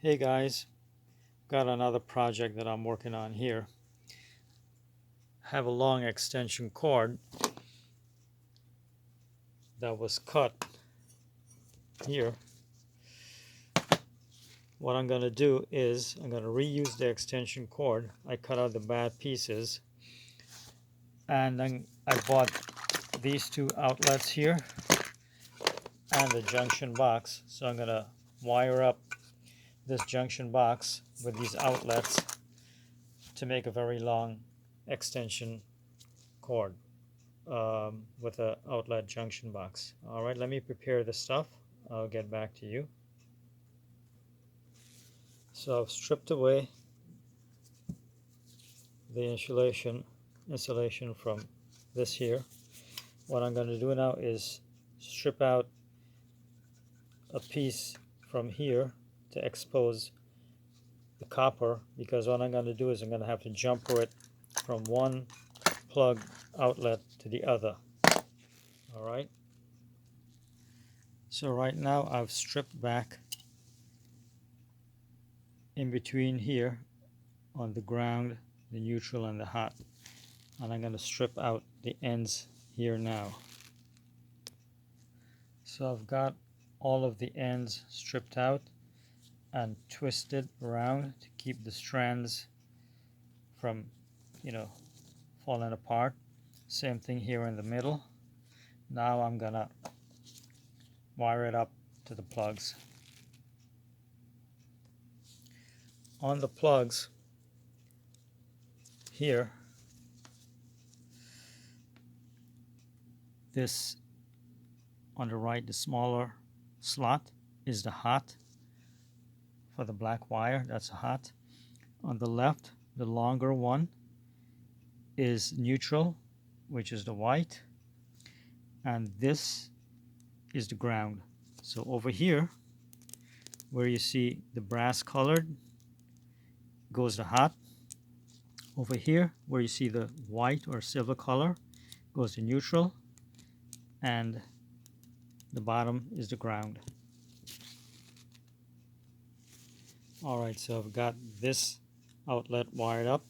Hey guys, got another project that I'm working on here. Have a long extension cord that was cut here. What I'm going to do is I'm going to reuse the extension cord. I cut out the bad pieces and then I bought these two outlets here and the junction box. So I'm going to wire up this junction box with these outlets to make a very long extension cord with an outlet junction box. Alright, let me prepare the stuff. I'll get back to you. So I've stripped away the insulation from this here. What I'm going to do now is strip out a piece from here to expose the copper, because what I'm going to do is I'm going to have to jumper it from one plug outlet to the other. Alright, so right now I've stripped back in between here on the ground, the neutral and the hot, and I'm going to strip out the ends here now. So I've got all of the ends stripped out and twisted around to keep the strands from falling apart. Same thing here in the middle. Now I'm gonna wire it up to the plugs. On the plugs here, this on the right, the smaller slot is the hot for the black wire. That's a hot. On the left, the longer one is neutral, which is the white, and this is the ground. So over here where you see the brass colored goes the hot. Over here where you see the white or silver color goes the neutral, and the bottom is the ground. Alright, so I've got this outlet wired up,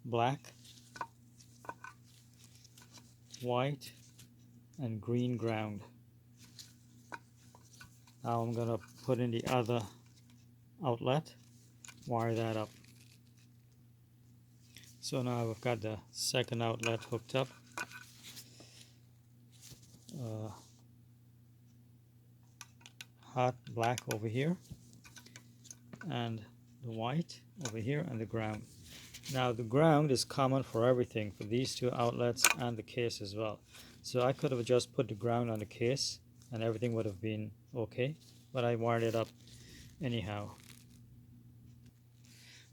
black, white, and green ground. Now I'm going to put in the other outlet, wire that up. So now I've got the second outlet hooked up. Hot black over here, and the white over here, and the ground. Now the ground is common for everything, for these two outlets and the case as well. So I could have just put the ground on the case and everything would have been okay, but I wired it up anyhow.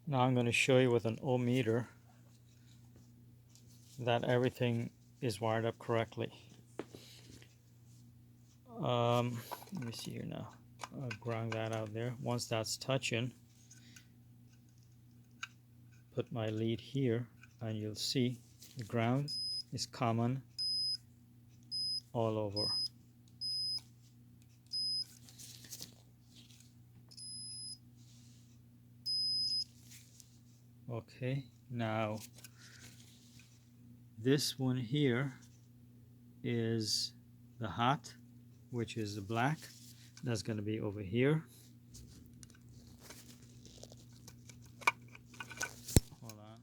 Now I'm going to show you with an ohm meter that everything is wired up correctly. Let me see here now. I'll ground that out there. Once that's touching, put my lead here and you'll see the ground is common all over. Okay, now this one here is the hot, which is the black. That's going to be over here. Hold on.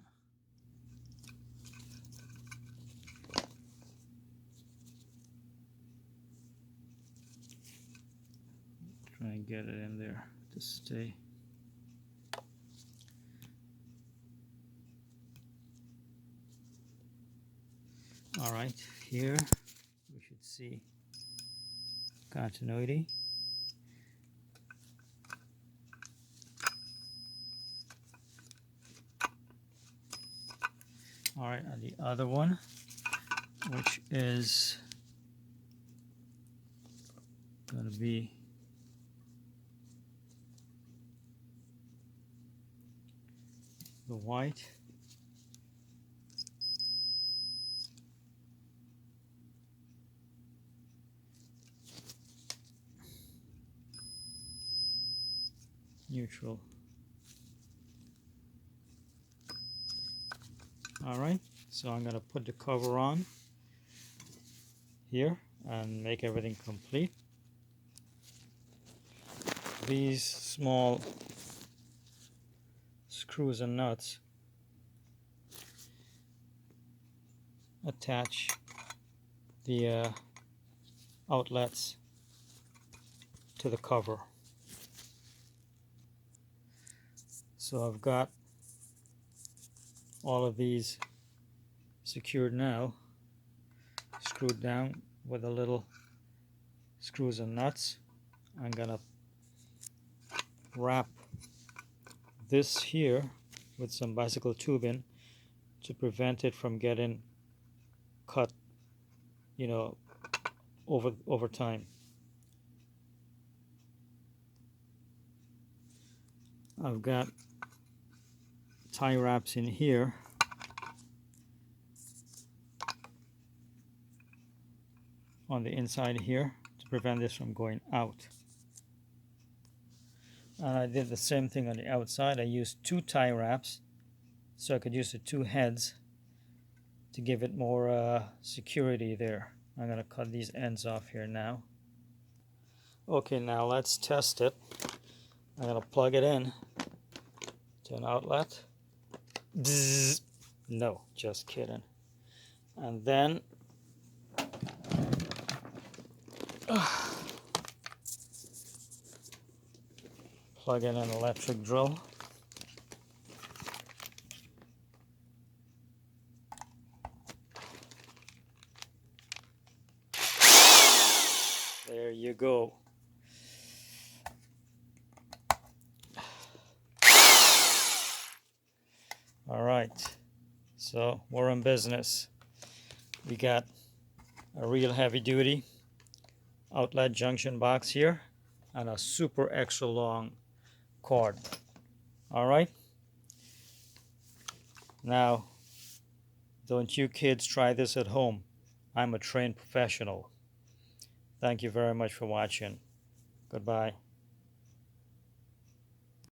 Try and get it in there to stay. Alright, here we should see continuity. Alright, and the other one, which is going to be the white. neutral. Alright, so I'm going to put the cover on here and make everything complete. These small screws and nuts attach the outlets to the cover. So I've got all of these secured now, screwed down with the little screws and nuts. I'm gonna wrap this here with some bicycle tubing to prevent it from getting cut, you know, over time. I've got tie wraps in here on the inside here to prevent this from going out. And I did the same thing on the outside. I used 2 tie wraps so I could use the 2 heads to give it more security there. I'm going to cut these ends off here now. Okay, now let's test it. I'm going to plug it in to an outlet. Bzzz. No, just kidding. And then plug in an electric drill. There you go. All right, so we're in business. We got a real heavy duty outlet junction box here and a super extra long cord. All right, now don't you kids try this at home. I'm a trained professional. Thank you very much for watching. Goodbye.